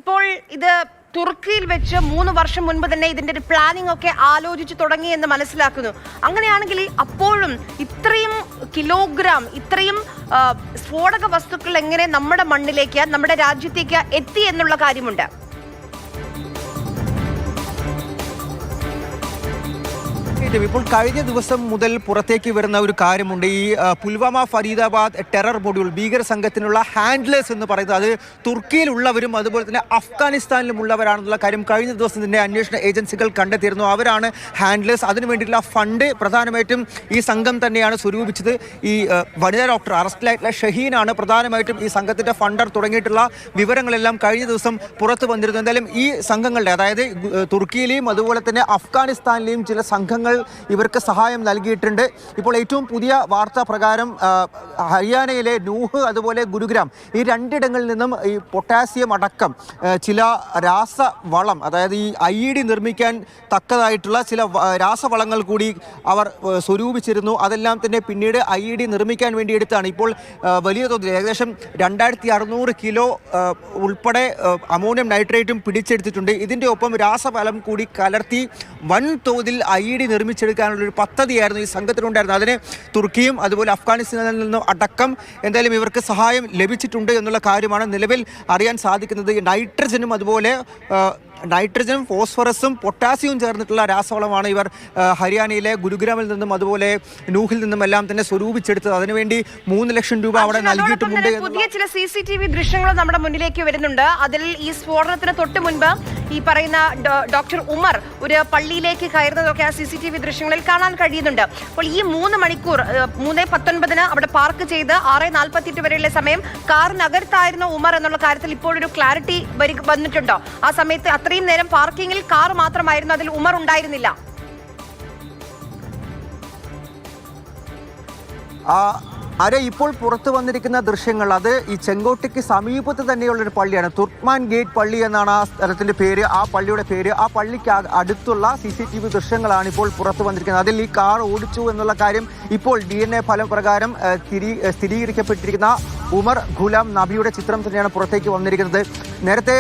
ഇപ്പോൾ ഇത് തുർക്കിയിൽ വെച്ച് 3 വർഷം മുൻപ് തന്നെ ഇതിന്റെ ഒരു പ്ലാനിംഗ് ഒക്കെ ആലോചിച്ചു തുടങ്ങി എന്ന് മനസ്സിലാക്കുന്നു. അങ്ങനെയാണെങ്കിൽ അപ്പോഴും ഇത്രയും കിലോഗ്രാം ഇത്രയും സ്ഫോടക വസ്തുക്കൾ എങ്ങനെ നമ്മുടെ മണ്ണിലേക്ക് നമ്മുടെ രാജ്യത്തേക്ക് എത്തി എന്നുള്ള കാര്യമുണ്ട്. ഇപ്പോൾ കഴിഞ്ഞ ദിവസം മുതൽ പുറത്തേക്ക് വരുന്ന ഒരു കാര്യമുണ്ട്. ഈ പുൽവാമ ഫരീദാബാദ് ടെറർ മൊഡ്യൂൾ ഭീകര സംഘത്തിനുള്ള ഹാൻഡ്ലേഴ്സ് എന്ന് പറയുന്നത് അത് തുർക്കിയിലുള്ളവരും അതുപോലെ തന്നെ അഫ്ഗാനിസ്ഥാനിലുമുള്ളവരാണെന്നുള്ള കാര്യം കഴിഞ്ഞ ദിവസം തന്നെ അന്വേഷണ ഏജൻസികൾ കണ്ടെത്തിയിരുന്നു. അവരാണ് ഹാൻഡ്ലേഴ്സ്. അതിനു വേണ്ടിയിട്ടുള്ള ഫണ്ട് പ്രധാനമായിട്ടും ഈ സംഘം തന്നെയാണ് സ്വരൂപിച്ചത്. ഈ വനിതാ ഡോക്ടർ അറസ്റ്റിലായിട്ടുള്ള ഷഹീനാണ് പ്രധാനമായിട്ടും ഈ സംഘത്തിന്റെ ഫണ്ടർ തുടങ്ങിയിട്ടുള്ള വിവരങ്ങളെല്ലാം കഴിഞ്ഞ ദിവസം പുറത്തു വന്നിരുന്നു. എന്തായാലും ഈ സംഘങ്ങളുടെ അതായത് തുർക്കിയിലെയും അതുപോലെ തന്നെ അഫ്ഗാനിസ്ഥാനിലെയും ചില സംഘങ്ങൾ ഇവർക്ക് സഹായം നൽകിയിട്ടുണ്ട്. ഇപ്പോൾ ഏറ്റവും പുതിയ വാർത്താ പ്രകാരം ഹരിയാനയിലെ നൂഹ് അതുപോലെ ഗുരുഗ്രാം ഈ രണ്ടിടങ്ങളിൽ നിന്നും ഈ പൊട്ടാസ്യം അടക്കം ചില രാസവളം അതായത് ഈ IED നിർമ്മിക്കാൻ തക്കതായിട്ടുള്ള ചില രാസവളങ്ങൾ കൂടി അവർ സ്വരൂപിച്ചിരുന്നു. അതെല്ലാം തന്നെ പിന്നീട് IED നിർമ്മിക്കാൻ വേണ്ടി എടുത്താണ്. ഇപ്പോൾ വലിയ തോതിൽ ഏകദേശം 2600 കിലോ ഉൾപ്പെടെ അമോണിയം നൈട്രേറ്റും പിടിച്ചെടുത്തിട്ടുണ്ട്. ഇതിൻ്റെ ഒപ്പം രാസവളം കൂടി കലർത്തി വൻതോതിൽ IED നിർമ്മിച്ചെടുക്കാനുള്ളൊരു പദ്ധതിയായിരുന്നു ഈ സംഘത്തിനുണ്ടായിരുന്നത്. അതിന് തുർക്കിയും അതുപോലെ അഫ്ഗാനിസ്ഥാനിൽ നിന്നും അടക്കം എന്തായാലും ഇവർക്ക് സഹായം ലഭിച്ചിട്ടുണ്ട് എന്നുള്ള കാര്യമാണ് നിലവിൽ അറിയാൻ സാധിക്കുന്നത്. നൈട്രജനും അതുപോലെ നൈട്രജനും ഫോസ്ഫറസും പൊട്ടാസ്യവും ചേർന്നിട്ടുള്ള രാസവളമാണ് ഇവർ ഹരിയാനയിലെ ഗുരുഗ്രാമിൽ നിന്നും അതുപോലെ നൂഹിൽ നിന്നും എല്ലാം തന്നെ സ്വരൂപിച്ചെടുത്തത്. അതിനുവേണ്ടി 3 ലക്ഷം രൂപ അവിടെ നൽകിയിട്ടുമുണ്ട്. പുതിയ ചില CCTV ദൃശ്യങ്ങൾ നമ്മുടെ മുന്നിലേക്ക് വരുന്നുണ്ട്. അതിൽ ഈ സ്ഫോടനത്തിന് തൊട്ട് മുൻപ് ഈ പറയുന്ന ഡോക്ടർ ഉമർ ഒരു പള്ളിയിലേക്ക് കയറുന്നതൊക്കെ ആ CCTV ദൃശ്യങ്ങളിൽ കാണാൻ കഴിയുന്നുണ്ട്. അപ്പോൾ ഈ 3 മണിക്കൂർ 3:19 അവിടെ പാർക്ക് ചെയ്ത് 6:48 വരെയുള്ള സമയം കാറിനകത്തായിരുന്ന ഉമർ എന്നുള്ള കാര്യത്തിൽ ഇപ്പോഴൊരു ക്ലാരിറ്റി വന്നിട്ടുണ്ടോ? ആ സമയത്ത് അത്രയും നേരം പാർക്കിങ്ങിൽ കാർ മാത്രമായിരുന്നു, അതിൽ ഉമർ ഉണ്ടായിരുന്നില്ല. ഇപ്പോൾ പുറത്തു വന്നിരിക്കുന്ന ദൃശ്യങ്ങൾ അത് ഈ ചെങ്കോട്ടയ്ക്ക് സമീപത്ത് തന്നെയുള്ളൊരു പള്ളിയാണ്. തുർക്ക്മാൻ ഗേറ്റ് പള്ളി എന്നാണ് ആ സ്ഥലത്തിന്റെ പേര്, ആ പള്ളിയുടെ പേര്. ആ പള്ളിക്ക് അടുത്തുള്ള CCTV ദൃശ്യങ്ങളാണ് ഇപ്പോൾ പുറത്തു വന്നിരിക്കുന്നത്. അതിൽ ഈ കാർ ഓടിച്ചു എന്നുള്ള കാര്യം ഇപ്പോൾ DNA ഫലം പ്രകാരം സ്ഥിരീകരിക്കപ്പെട്ടിരിക്കുന്ന ഉമർ ഖുലാം നബിയുടെ ചിത്രം തന്നെയാണ് പുറത്തേക്ക് വന്നിരിക്കുന്നത്. നേരത്തെ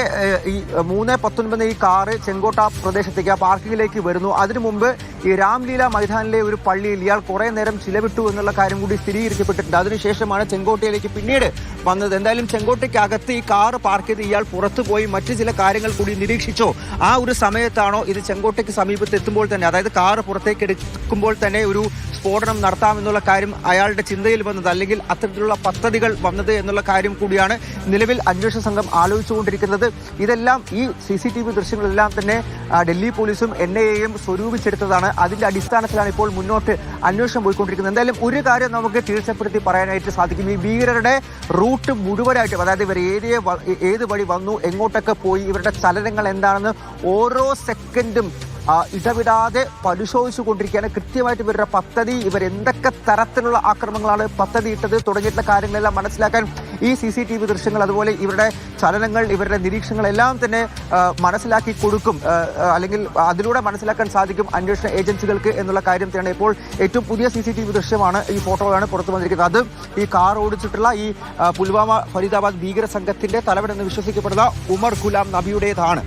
ഈ 3:19 ഈ കാറ് ചെങ്കോട്ട പ്രദേശത്തേക്ക് ആ പാർക്കിങ്ങിലേക്ക് വരുന്നു. അതിനു മുമ്പ് ഈ രാംലീല മൈതാനിലെ ഒരു പള്ളിയിൽ ഇയാൾ കുറേ നേരം ചിലവിട്ടു എന്നുള്ള കാര്യം കൂടി സ്ഥിരീകരിക്കപ്പെട്ടിട്ടുണ്ട്. അതിനുശേഷമാണ് ചെങ്കോട്ടയിലേക്ക് പിന്നീട് വന്നത്. എന്തായാലും ചെങ്കോട്ടയ്ക്ക് അകത്ത് ഈ കാറ് പാർക്ക് ചെയ്ത് ഇയാൾ പുറത്തു പോയി മറ്റു ചില കാര്യങ്ങൾ കൂടി നിരീക്ഷിച്ചോ ആ ഒരു സമയത്താണോ ഇത് ചെങ്കോട്ടയ്ക്ക് സമീപത്ത് എത്തുമ്പോൾ തന്നെ അതായത് കാറ് പുറത്തേക്ക് എടുക്കുമ്പോൾ തന്നെ ഒരു സ്ഫോടനം നടത്താമെന്നുള്ള കാര്യം അയാളുടെ ചിന്തയിൽ വന്നത്, അല്ലെങ്കിൽ അത്തരത്തിലുള്ള പദ്ധതികൾ വന്നത് എന്നുള്ള കാര്യം കൂടിയാണ് നിലവിൽ അന്വേഷണ സംഘം ആലോചിച്ചുകൊണ്ടിരിക്കുന്നത്. ഇതെല്ലാം ഈ CCTV ദൃശ്യങ്ങളെല്ലാം തന്നെ ഡൽഹി പോലീസും NIAയും സ്വരൂപിച്ചെടുത്തതാണ്. അതിന്റെ അടിസ്ഥാനത്തിലാണ് ഇപ്പോൾ മുന്നോട്ട് അന്വേഷണം പോയിക്കൊണ്ടിരിക്കുന്നത്. എന്തായാലും ഒരു കാര്യം നമുക്ക് തീർച്ചപ്പെടുത്തി പറയാനായിട്ട് സാധിക്കും. ഈ ഭീകരരുടെ റൂട്ട് മുഴുവനായിട്ടും അതായത് ഇവർ ഏത് വഴി വന്നു, എങ്ങോട്ടൊക്കെ പോയി, ഇവരുടെ ചലനങ്ങൾ എന്താണെന്ന് ഓരോ സെക്കൻഡും ഇടവിടാതെ പരിശോധിച്ചു കൊണ്ടിരിക്കുകയാണ്. കൃത്യമായിട്ട് ഇവരുടെ പദ്ധതി, ഇവരെന്തൊക്കെ തരത്തിലുള്ള ആക്രമണങ്ങളാണ് പദ്ധതി ഇട്ടത് തുടങ്ങിയിട്ടുള്ള കാര്യങ്ങളെല്ലാം മനസ്സിലാക്കാൻ ഈ CCTV ദൃശ്യങ്ങൾ അതുപോലെ ഇവരുടെ ചലനങ്ങൾ, ഇവരുടെ നിരീക്ഷണങ്ങളെല്ലാം തന്നെ മനസ്സിലാക്കി കൊടുക്കും, അല്ലെങ്കിൽ അതിലൂടെ മനസ്സിലാക്കാൻ സാധിക്കും അന്വേഷണ ഏജൻസികൾക്ക് എന്നുള്ള കാര്യം തന്നെയാണ്. ഇപ്പോൾ ഏറ്റവും പുതിയ CCTV ദൃശ്യമാണ്, ഈ ഫോട്ടോയാണ് പുറത്തു വന്നിരിക്കുന്നത്. അത് ഈ കാർ ഓടിച്ചിട്ടുള്ള ഈ പുൽവാമ ഫരീദാബാദ് ഭീകര സംഘത്തിന്റെ തലവൻ എന്ന് വിശ്വസിക്കപ്പെടുന്ന ഉമർ ഖുലാം നബിയുടേതാണ്.